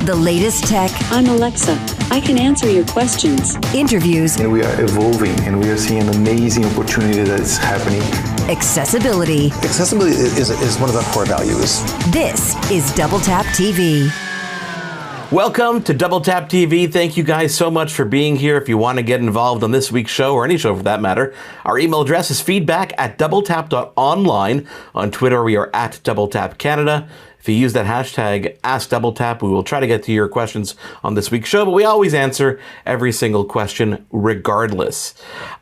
The latest tech. I'm Alexa. I can answer your questions. Interviews. And we are evolving, and we are seeing an amazing opportunity that is happening. Accessibility. Accessibility is one of our core values. This is DoubleTap TV. Welcome to DoubleTap TV. Thank you guys so much for being here. If you want to get involved on this week's show, or any show for that matter, our email address is feedback@doubletap.online. On Twitter, we are @DoubleTapCanada. If you use that hashtag AskDoubleTap, we will try to get to your questions on this week's show, but we always answer every single question regardless.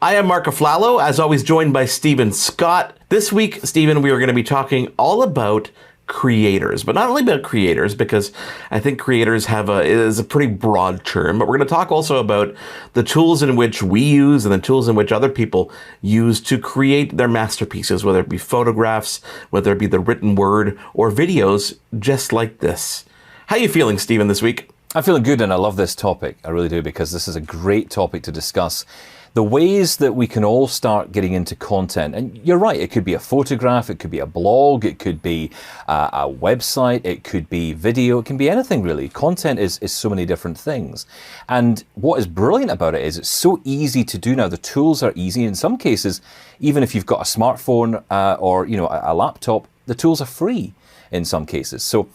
I am Marc AFLALO, as always joined by Stephen Scott. This week, Stephen, we are going to be talking all about creators, but not only about creators, because I think creators is a pretty broad term, but we're going to talk also about the tools in which we use and the tools in which other people use to create their masterpieces, whether it be photographs, whether it be the written word, or videos just like this. How are you feeling, Stephen, this week? I'm feeling good, and I love this topic. I really do, because this is a great topic to discuss. The ways that we can all start getting into content. And you're right, it could be a photograph, it could be a blog, it could be a website, it could be video, it can be anything really. Content is so many different things. And what is brilliant about it is it's so easy to do now. The tools are easy. In some cases, even if you've got a smartphone or a laptop, the tools are free in some cases. So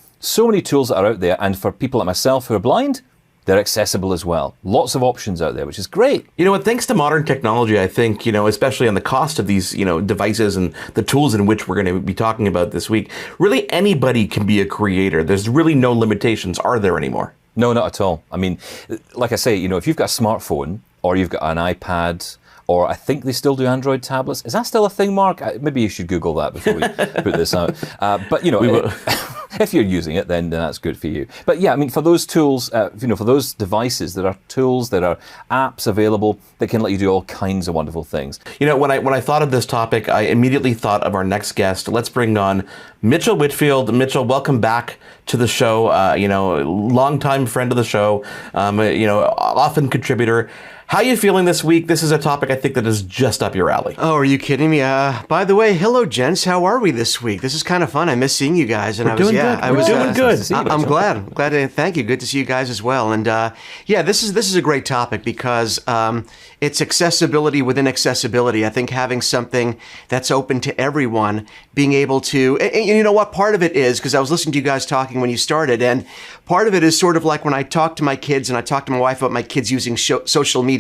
many tools that are out there. And for people like myself who are blind, they're accessible as well. Lots of options out there, which is great. You know what, thanks to modern technology, I think, especially on the cost of these, devices and the tools in which we're going to be talking about this week, really anybody can be a creator. There's really no limitations, are there anymore? No, not at all. I mean, like I say, if you've got a smartphone or you've got an iPad, or I think they still do Android tablets. Is that still a thing, Mark? Maybe you should Google that before we put this out. But if you're using it, then that's good for you. But yeah, I mean, for those tools, for those devices, there are tools, there are apps available that can let you do all kinds of wonderful things. When I thought of this topic, I immediately thought of our next guest. Let's bring on Mitchell Whitfield. Mitchell, welcome back to the show. Longtime friend of the show. Often contributor. How are you feeling this week? This is a topic I think that is just up your alley. Oh, are you kidding me? By the way, hello, gents. How are we this week? This is kind of fun. I miss seeing you guys. And We're doing good. I'm glad. Thank you. Good to see you guys as well. And this is a great topic because it's accessibility within accessibility. I think having something that's open to everyone, being able to, and you know what? Part of it is, because I was listening to you guys talking when you started, and part of it is sort of like when I talk to my kids and I talk to my wife about my kids using social media.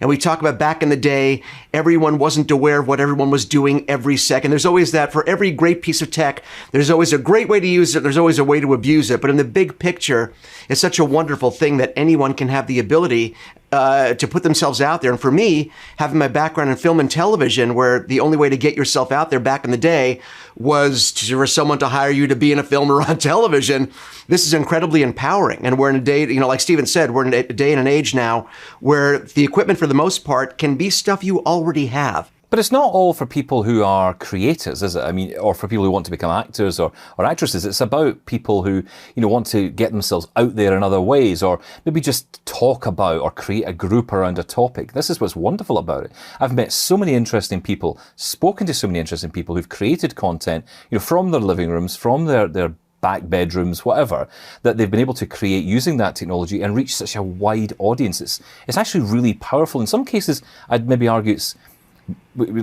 And we talk about back in the day, everyone wasn't aware of what everyone was doing every second. There's always that. For every great piece of tech, there's always a great way to use it. There's always a way to abuse it. But in the big picture, it's such a wonderful thing that anyone can have the ability to put themselves out there. And for me, having my background in film and television, where the only way to get yourself out there back in the day was for someone to hire you to be in a film or on television, this is incredibly empowering. And we're in a day, like Stephen said, we're in a day and an age now where the equipment, for the most part, can be stuff you already have. But it's not all for people who are creators, is it? I mean, or for people who want to become actors or actresses. It's about people who, want to get themselves out there in other ways, or maybe just talk about or create a group around a topic. This is what's wonderful about it. I've met so many interesting people, spoken to so many interesting people who've created content, from their living rooms, from their back bedrooms, whatever, that they've been able to create using that technology and reach such a wide audience. It's actually really powerful. In some cases, I'd maybe argue it's,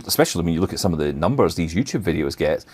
especially when you look at some of the numbers these YouTube videos get,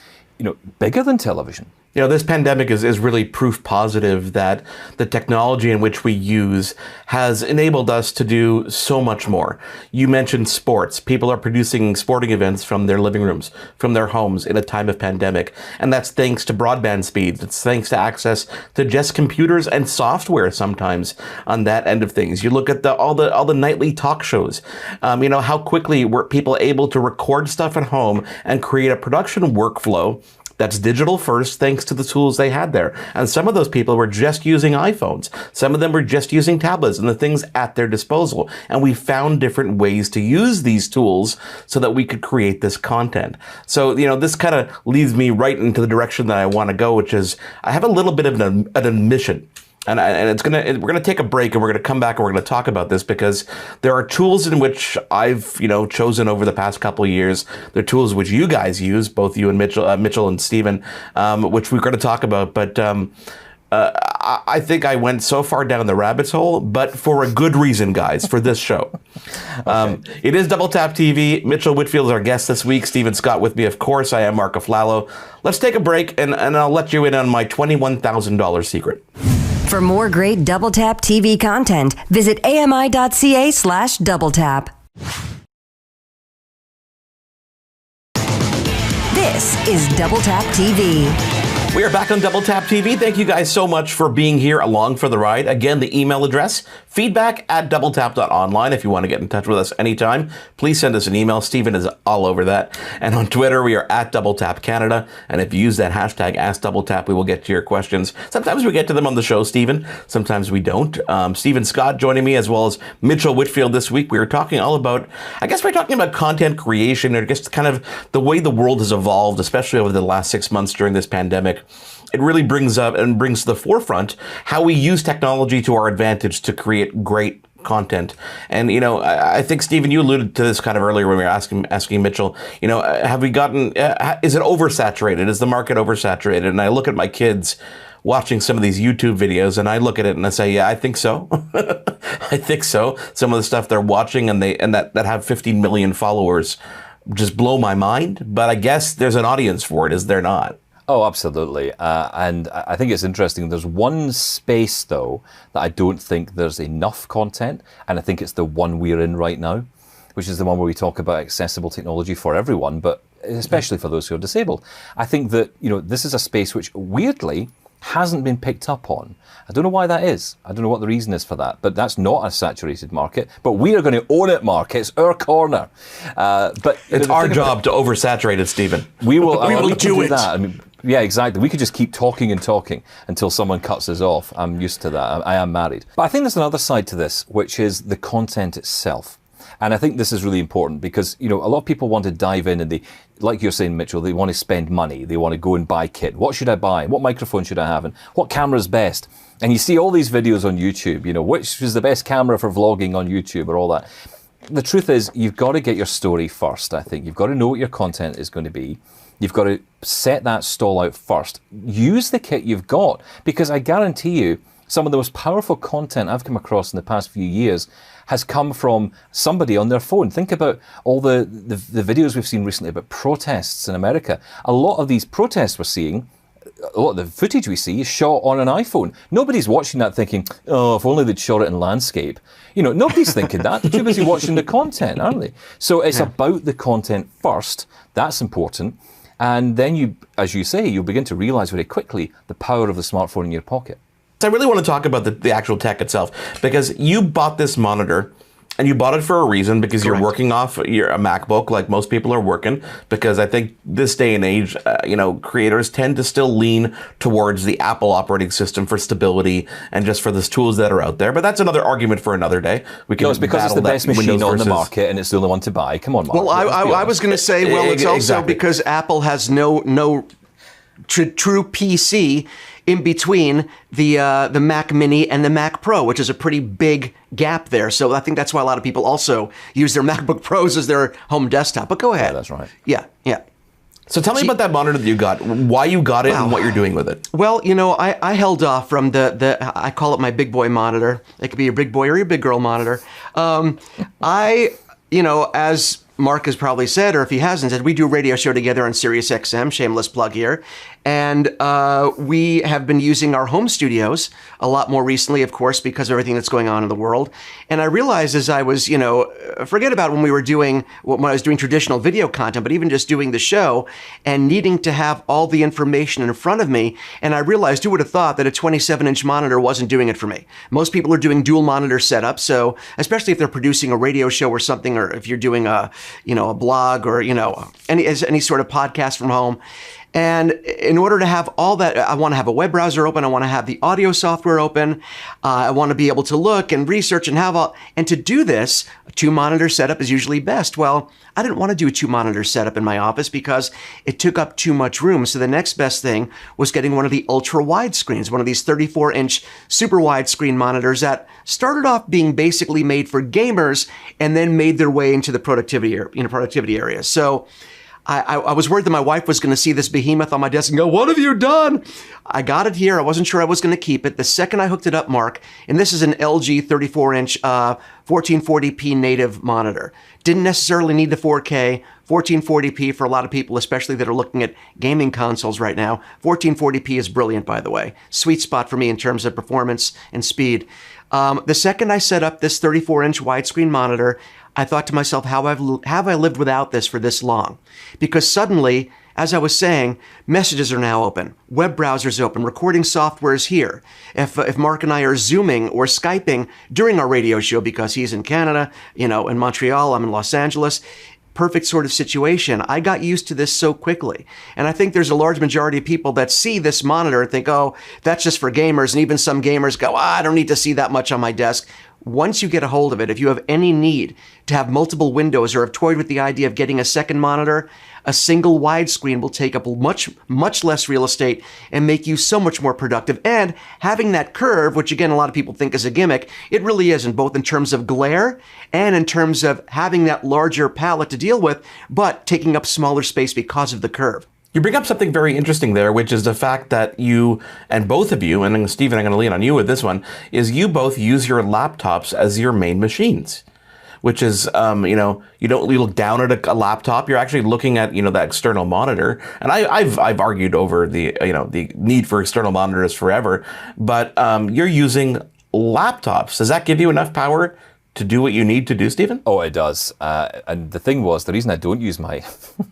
bigger than television. This pandemic is really proof positive that the technology in which we use has enabled us to do so much more. You mentioned sports. People are producing sporting events from their living rooms, from their homes in a time of pandemic. And that's thanks to broadband speeds. It's thanks to access to just computers and software sometimes on that end of things. You look at all the nightly talk shows. How quickly were people able to record stuff at home and create a production workflow that's digital first, thanks to the tools they had there. And some of those people were just using iPhones. Some of them were just using tablets and the things at their disposal. And we found different ways to use these tools so that we could create this content. So, this kind of leads me right into the direction that I want to go, which is I have a little bit of an admission. And we're gonna take a break, and we're gonna come back and we're gonna talk about this, because there are tools in which I've chosen over the past couple of years. There are tools which you guys use, both you and Mitchell and Stephen, which we're gonna talk about. But I think I went so far down the rabbit hole, but for a good reason, guys, for this show. It is Double Tap TV. Mitchell Whitfield is our guest this week. Stephen Scott with me, of course. I am Marc AFLALO. Let's take a break, and I'll let you in on my $21,000 secret. For more great Double Tap TV content, visit AMI.CA/DoubleTap. This is Double Tap TV. We are back on Double Tap TV. Thank you guys so much for being here along for the ride. Again, the email address, feedback@doubletap.online. If you want to get in touch with us anytime, please send us an email. Stephen is all over that. And on Twitter, we are @DoubleTapCanada. And if you use that hashtag #AskDoubleTap, we will get to your questions. Sometimes we get to them on the show, Stephen. Sometimes we don't. Stephen Scott joining me, as well as Mitchell Whitfield this week. We were talking all about, I guess we're talking about content creation, or just kind of the way the world has evolved, especially over the last 6 months during this pandemic. It really brings up and brings to the forefront how we use technology to our advantage to create great content. And, you know, I think, Stephen, you alluded to this kind of earlier when we were asking Mitchell, you know, have we gotten, is it oversaturated? Is the market oversaturated? And I look at my kids watching some of these YouTube videos, and I look at it and I say, yeah, I think so. I think so. Some of the stuff they're watching and that have 15 million followers just blow my mind. But I guess there's an audience for it, is there not? Oh, absolutely. And I think it's interesting. There's one space, though, that I don't think there's enough content. And I think it's the one we're in right now, which is the one where we talk about accessible technology for everyone, but especially for those who are disabled. I think that, you know, this is a space which weirdly hasn't been picked up on. I don't know why that is. I don't know what the reason is for that, but that's not a saturated market. But we are going to own it, Mark. It's our corner. But it's our job to oversaturate it, Stephen. We will. We will do that. I mean, yeah, exactly. We could just keep talking and talking until someone cuts us off. I'm used to that. I am married. But I think there's another side to this, which is the content itself. And I think this is really important because, you know, a lot of people want to dive in and they, like you're saying, Mitchell, they want to spend money. They want to go and buy kit. What should I buy? What microphone should I have? And what camera is best? And you see all these videos on YouTube, you know, which is the best camera for vlogging on YouTube or all that. The truth is, you've got to get your story first, I think. You've got to know what your content is going to be. You've got to set that stall out first. Use the kit you've got, because I guarantee you, some of the most powerful content I've come across in the past few years has come from somebody on their phone. Think about all the videos we've seen recently about protests in America. A lot of these protests we're seeing, a lot of the footage we see is shot on an iPhone. Nobody's watching that thinking, oh, if only they'd shot it in landscape. You know, nobody's thinking that. They're too busy watching the content, aren't they? So it's about the content first. That's important. And then you, as you say, you'll begin to realize very quickly the power of the smartphone in your pocket. I really want to talk about the actual tech itself, because you bought this monitor and you bought it for a reason, because Correct. You're working off a MacBook like most people are working, because I think this day and age, you know, creators tend to still lean towards the Apple operating system for stability and just for the tools that are out there. But that's another argument for another day. We can it's because it's the best machine on the market and it's the only one to buy. Come on, Mark. Well, I was going to say, well, it's also because Apple has no true PC in between the Mac Mini and the Mac Pro, which is a pretty big gap there. So I think that's why a lot of people also use their MacBook Pros as their home desktop. But go ahead. Yeah, that's right. Yeah. So tell me about that monitor that you got, why you got it, and what you're doing with it. Well, you know, I held off from I call it my big boy monitor. It could be your big boy or your big girl monitor. You know, as Mark has probably said, or if he hasn't said, we do a radio show together on Sirius XM, shameless plug here. And we have been using our home studios a lot more recently, of course, because of everything that's going on in the world. And I realized as I was, you know, forget about when I was doing traditional video content, but even just doing the show and needing to have all the information in front of me. And I realized, who would have thought that a 27-inch monitor wasn't doing it for me? Most people are doing dual monitor setups. So especially if they're producing a radio show or something, or if you're doing a blog or, any sort of podcast from home. And in order to have all that, I want to have a web browser open. I want to have the audio software open. I want to be able to look and research and and to do this, a 2-monitor setup is usually best. Well, I didn't want to do a 2-monitor setup in my office because it took up too much room. So the next best thing was getting one of the ultra wide screens, one of these 34-inch super wide screen monitors that started off being basically made for gamers and then made their way into the productivity area. So I was worried that my wife was going to see this behemoth on my desk and go, "What have you done?" I got it here. I wasn't sure I was going to keep it. The second I hooked it up, Mark, and this is an LG 34-inch 1440p native monitor. Didn't necessarily need the 4K. 1440p for a lot of people, especially that are looking at gaming consoles right now. 1440p is brilliant, by the way. Sweet spot for me in terms of performance and speed. The second I set up this 34-inch widescreen monitor, I thought to myself, have I lived without this for this long? Because suddenly, as I was saying, messages are now open, web browsers open, recording software is here. If Mark and I are Zooming or Skyping during our radio show because he's in Canada, in Montreal, I'm in Los Angeles, perfect sort of situation. I got used to this so quickly. And I think there's a large majority of people that see this monitor and think, oh, that's just for gamers. And even some gamers go, I don't need to see that much on my desk. Once you get a hold of it, if you have any need to have multiple windows or have toyed with the idea of getting a second monitor, a single widescreen will take up much less real estate and make you so much more productive. And having that curve, which again, a lot of people think is a gimmick, it really isn't, both in terms of glare and in terms of having that larger palette to deal with, but taking up smaller space because of the curve. You bring up something very interesting there, which is the fact that you, and both of you, and Stephen, I'm going to lean on you with this one, is you both use your laptops as your main machines, which is, you look down at a laptop, you're actually looking at, that external monitor. And I've argued over the need for external monitors forever, but you're using laptops. Does that give you enough power to do what you need to do, Stephen? Oh, it does. And the thing was, the reason I don't use my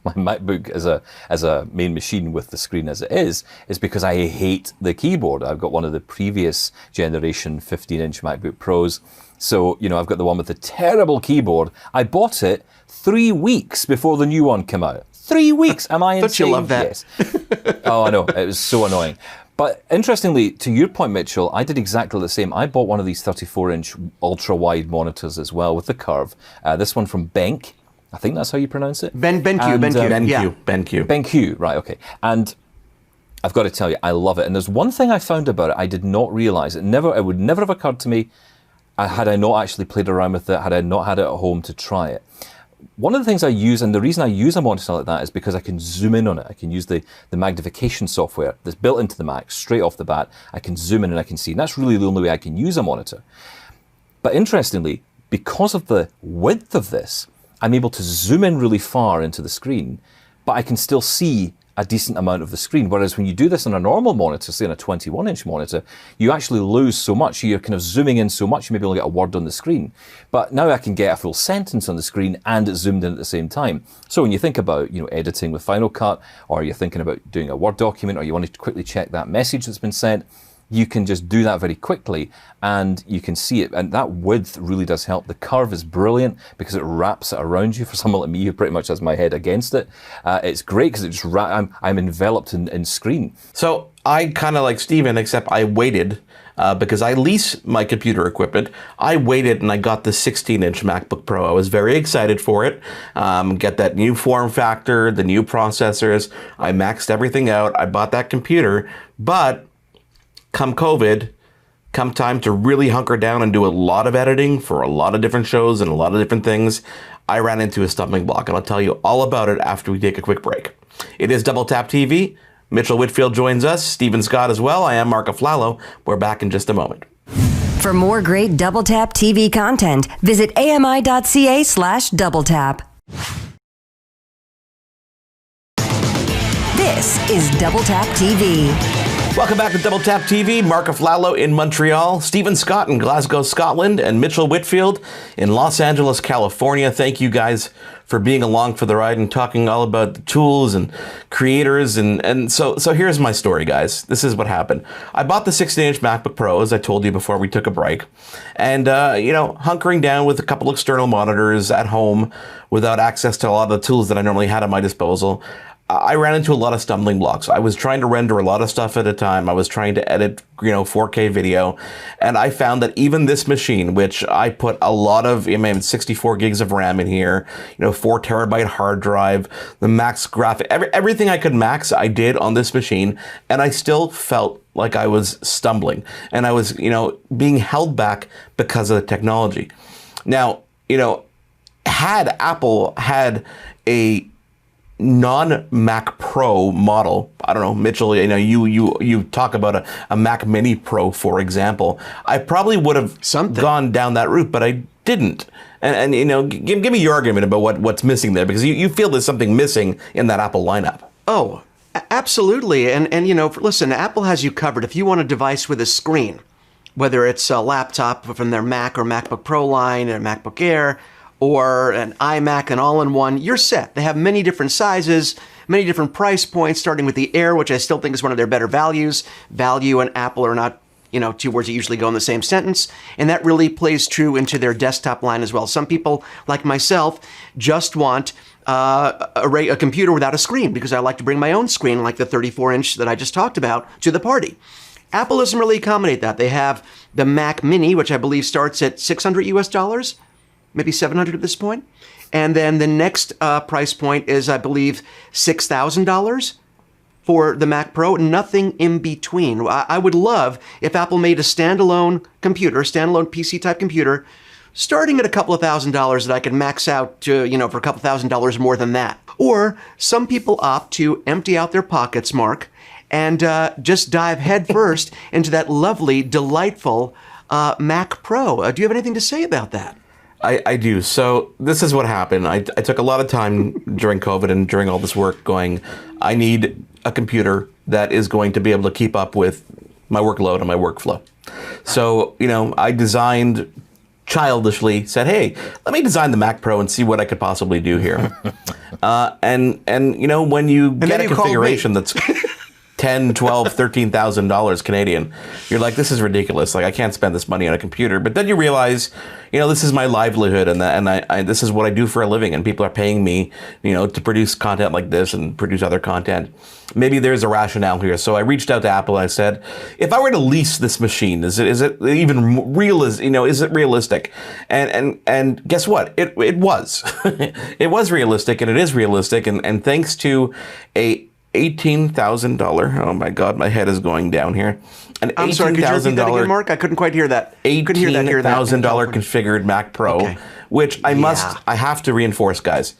my MacBook as a main machine with the screen as it is because I hate the keyboard. I've got one of the previous generation 15-inch MacBook Pros. So, I've got the one with the terrible keyboard. I bought it 3 weeks before the new one came out. 3 weeks. Am I insane? Don't you love that? Yes. Oh, I know. It was so annoying. But interestingly, to your point, Mitchell, I did exactly the same. I bought one of these 34-inch ultra-wide monitors as well with the curve. This one from BenQ. I think that's how you pronounce it. BenQ, right, okay. And I've got to tell you, I love it. And there's one thing I found about it I did not realize. It would never have occurred to me had I not actually played around with it, had I not had it at home to try it. One of the things I use, and the reason I use a monitor like that is because I can zoom in on it. I can use the magnification software that's built into the Mac straight off the bat. I can zoom in and I can see. And that's really the only way I can use a monitor. But interestingly, because of the width of this, I'm able to zoom in really far into the screen, but I can still see a decent amount of the screen. Whereas when you do this on a normal monitor, say on a 21-inch monitor, you actually lose so much. You're kind of zooming in so much, you maybe only get a word on the screen. But now I can get a full sentence on the screen and it's zoomed in at the same time. So when you think about, editing with Final Cut, or you're thinking about doing a Word document, or you want to quickly check that message that's been sent, you can just do that very quickly and you can see it. And that width really does help. The curve is brilliant because it wraps it around you. For someone like me who pretty much has my head against it, it's great because it just I'm enveloped in screen. So I kind of like Stephen, except I waited because I lease my computer equipment. I waited and I got the 16-inch MacBook Pro. I was very excited for it. Get that new form factor, the new processors. I maxed everything out. I bought that computer, but come COVID, come time to really hunker down and do a lot of editing for a lot of different shows and a lot of different things, I ran into a stumbling block, and I'll tell you all about it after we take a quick break. It is Double Tap TV. Mitchell Whitfield joins us, Stephen Scott as well. I am Marc AFLALO. We're back in just a moment. For more great Double Tap TV content, visit AMI.CA/DoubleTap. This is Double Tap TV. Welcome back to Double Tap TV. Marc AFLALO in Montreal, Stephen Scott in Glasgow, Scotland, and Mitchell Whitfield in Los Angeles, California. Thank you guys for being along for the ride and talking all about the tools and creators. And so here's my story, guys. This is what happened. I bought the 16-inch MacBook Pro, as I told you before we took a break. And, hunkering down with a couple external monitors at home without access to a lot of the tools that I normally had at my disposal, I ran into a lot of stumbling blocks. I was trying to render a lot of stuff at a time. I was trying to edit, 4K video. And I found that even this machine, which I put a lot of, 64 gigs of RAM in here, 4 terabyte hard drive, the max graphic, everything I could max, I did on this machine. And I still felt like I was stumbling. And I was, being held back because of the technology. Now, had Apple had a non-Mac Pro model, I don't know, Mitchell, you talk about a Mac Mini Pro, for example, I probably would have gone down that route, but I didn't. And give me your argument about what's missing there, because you feel there's something missing in that Apple lineup. Oh, absolutely. And listen, Apple has you covered. If you want a device with a screen, whether it's a laptop from their Mac or MacBook Pro line or MacBook Air or an iMac, an all-in-one, you're set. They have many different sizes, many different price points, starting with the Air, which I still think is one of their better values. Value and Apple are not, two words that usually go in the same sentence. And that really plays true into their desktop line as well. Some people, like myself, just want a computer without a screen because I like to bring my own screen, like the 34-inch that I just talked about, to the party. Apple doesn't really accommodate that. They have the Mac Mini, which I believe starts at $600 US, maybe $700 at this point. And then the next price point is, I believe, $6,000 for the Mac Pro, nothing in between. I would love if Apple made a standalone computer, standalone PC-type computer, starting at a couple of $1,000s that I could max out to, for a couple $1,000s more than that. Or some people opt to empty out their pockets, Mark, and just dive headfirst into that lovely, delightful Mac Pro. Do you have anything to say about that? I do. So this is what happened. I took a lot of time during COVID and during all this work going, I need a computer that is going to be able to keep up with my workload and my workflow. So, I designed childishly, said, hey, let me design the Mac Pro and see what I could possibly do here. And when you get a configuration that's $10,000, $12,000, $13,000 Canadian, you're like, this is ridiculous. Like, I can't spend this money on a computer. But then you realize, this is my livelihood, and this is what I do for a living, and people are paying me, to produce content like this and produce other content. Maybe there's a rationale here. So I reached out to Apple. I said, if I were to lease this machine, is it even real? Is it realistic? And guess what? It was. It was realistic, and it is realistic. And thanks to a $18,000. Oh my God, my head is going down here. I'm sorry, could you repeat that again, Mark? I couldn't quite hear that. $18,000 configured Mac Pro, which I have to reinforce, guys.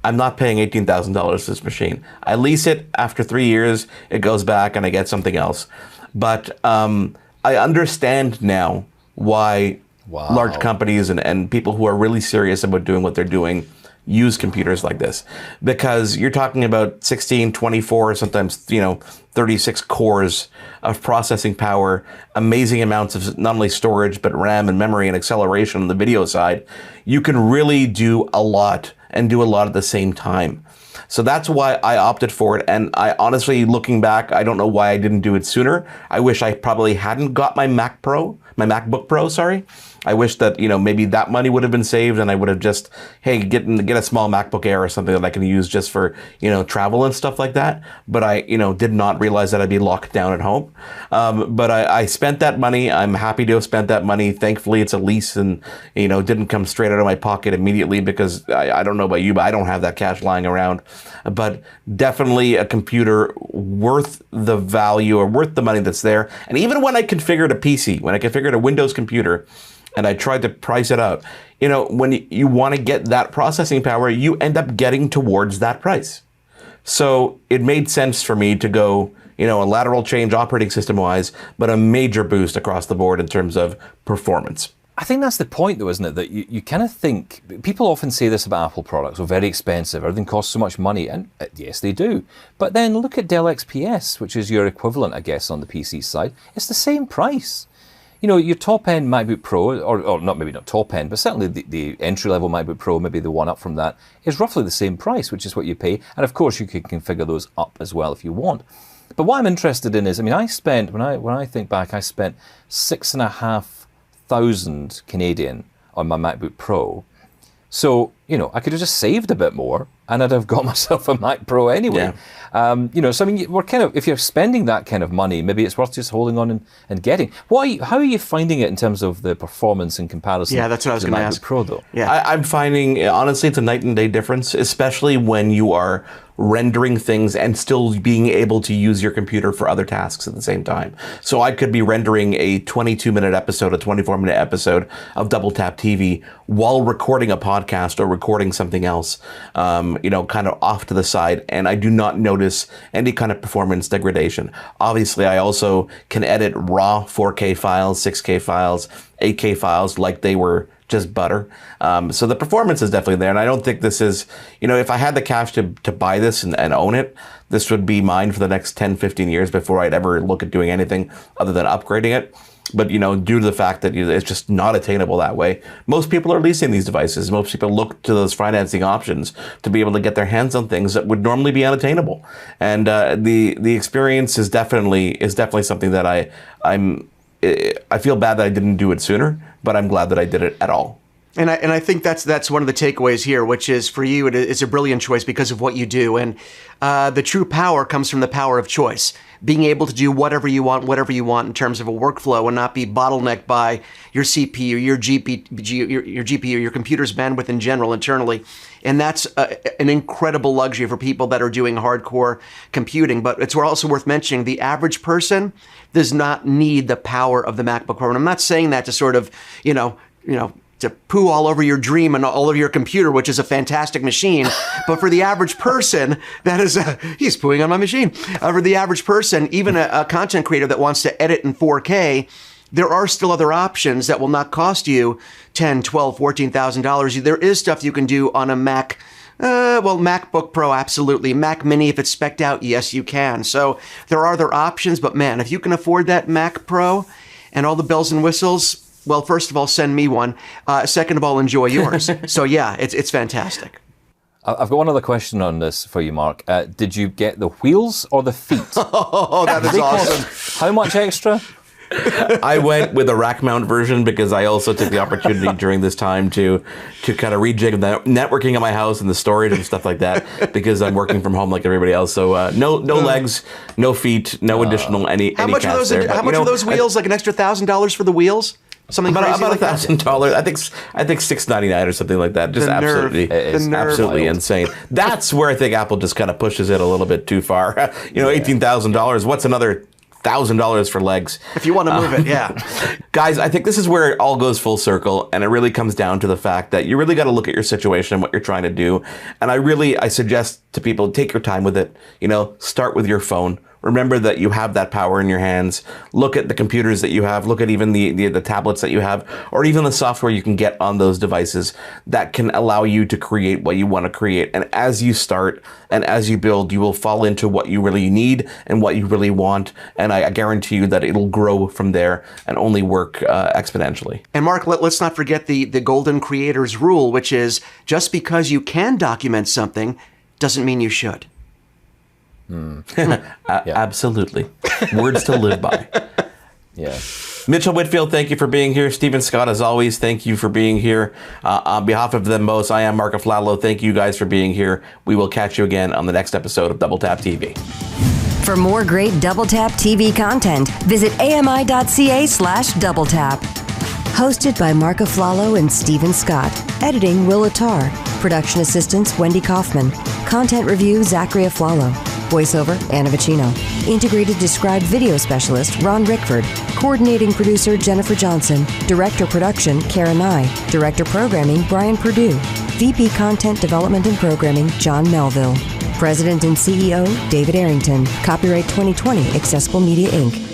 I'm not paying $18,000 for this machine. I lease it after 3 years. It goes back and I get something else. But I understand now why large companies and people who are really serious about doing what they're doing use computers like this, because you're talking about 16, 24, sometimes 36 cores of processing power, amazing amounts of not only storage but RAM and memory and acceleration on the video side. You can really do a lot and do a lot at the same time. So that's why I opted for it. And I honestly, looking back, I don't know why I didn't do it sooner. I wish I probably hadn't got my MacBook Pro, sorry. I wish that, maybe that money would have been saved and I would have just, hey, get a small MacBook Air or something that I can use just for, travel and stuff like that. But I, did not realize that I'd be locked down at home. But I spent that money. I'm happy to have spent that money. Thankfully, it's a lease and, didn't come straight out of my pocket immediately, because I don't know about you, but I don't have that cash lying around. But definitely a computer worth the value or worth the money that's there. And even when I configured a PC, when I configured a Windows computer, and I tried to price it out, when you want to get that processing power, you end up getting towards that price. So it made sense for me to go, a lateral change operating system wise, but a major boost across the board in terms of performance. I think that's the point, though, isn't it? That you kind of think, people often say this about Apple products, oh, very expensive, everything costs so much money, and yes, they do. But then look at Dell XPS, which is your equivalent, I guess, on the PC side. It's the same price. Your top-end MacBook Pro, or maybe not top-end, but certainly the entry-level MacBook Pro, maybe the one up from that, is roughly the same price, which is what you pay. And of course, you can configure those up as well if you want. But what I'm interested in is, I spent, when I think back, I spent $6,500 Canadian on my MacBook Pro. So, I could have just saved a bit more and I'd have got myself a Mac Pro anyway. Yeah. So we're kind of, if you're spending that kind of money, maybe it's worth just holding on and getting. How are you finding it in terms of the performance in comparison? Yeah, that's what I was going to ask. Pro, though. Yeah, I'm finding, honestly, it's a night and day difference, especially when you are rendering things and still being able to use your computer for other tasks at the same time. So I could be rendering a 22-minute episode, a 24-minute episode of Double Tap TV while recording a podcast or recording something else, kind of off to the side, and I do not notice any kind of performance degradation. Obviously, I also can edit raw 4K files, 6K files, 8K files like they were just butter. So the performance is definitely there, and I don't think this is, if I had the cash to buy this and own it, this would be mine for the next 10, 15 years before I'd ever look at doing anything other than upgrading it. But, due to the fact that it's just not attainable that way, most people are leasing these devices. Most people look to those financing options to be able to get their hands on things that would normally be unattainable. And the experience is definitely something that I feel bad that I didn't do it sooner, but I'm glad that I did it at all. And I think that's one of the takeaways here, which is for you, it's a brilliant choice because of what you do. And the true power comes from the power of choice, being able to do whatever you want in terms of a workflow and not be bottlenecked by your CPU, your GPU, your computer's bandwidth in general internally. And that's an incredible luxury for people that are doing hardcore computing. But it's also worth mentioning the average person does not need the power of the MacBook Pro. And I'm not saying that to sort of, to poo all over your dream and all over your computer, which is a fantastic machine. But for the average person, that is he's pooing on my machine. For the average person, even a content creator that wants to edit in 4K, there are still other options that will not cost you $10,000, $12,000, $14,000. There is stuff you can do on a Mac. MacBook Pro, absolutely. Mac Mini, if it's spec'd out, yes, you can. So there are other options, but man, if you can afford that Mac Pro and all the bells and whistles, well, first of all, send me one. Second of all, enjoy yours. So yeah, it's fantastic. I've got one other question on this for you, Mark. Did you get the wheels or the feet? Oh, that is awesome. How much extra? I went with a rack mount version because I also took the opportunity during this time to kind of rejig the networking at my house and the storage and stuff like that, because I'm working from home like everybody else. So no legs, no feet, no additional any. How much are those wheels? Like an extra $1,000 for the wheels? Something about crazy like $1,000. I think $699 or something like that. Just absolutely insane. That's where I think Apple just kind of pushes it a little bit too far. $18,000. What's another $1,000 for legs? If you want to move it, yeah. Guys, I think this is where it all goes full circle, and it really comes down to the fact that you really got to look at your situation and what you're trying to do. And I suggest to people, take your time with it. Start with your phone. Remember that you have that power in your hands. Look at the computers that you have. Look at even the tablets that you have, or even the software you can get on those devices that can allow you to create what you want to create. And as you start and as you build, you will fall into what you really need and what you really want. And I guarantee you that it'll grow from there and only work exponentially. And Mark, let's not forget the golden creators rule, which is just because you can document something doesn't mean you should. Absolutely. Words to live by. Yeah. Mitchell Whitfield, thank you for being here. Stephen Scott, as always, thank you for being here. On behalf of them both, I am Marc AFLALO. Thank you guys for being here. We will catch you again on the next episode of Double Tap TV. For more great Double Tap TV content, visit AMI.CA/DoubleTap. Hosted by Marc AFLALO and Stephen Scott. Editing, Will Attar. Production assistants, Wendy Kaufman. Content review, Zachary AFLALO. Voiceover, Anna Vicino. Integrated Described Video Specialist, Ron Rickford. Coordinating Producer, Jennifer Johnson. Director Production, Kara Nye. Director Programming, Brian Perdue. VP Content Development and Programming, John Melville. President and CEO, David Arrington. Copyright 2020, Accessible Media, Inc.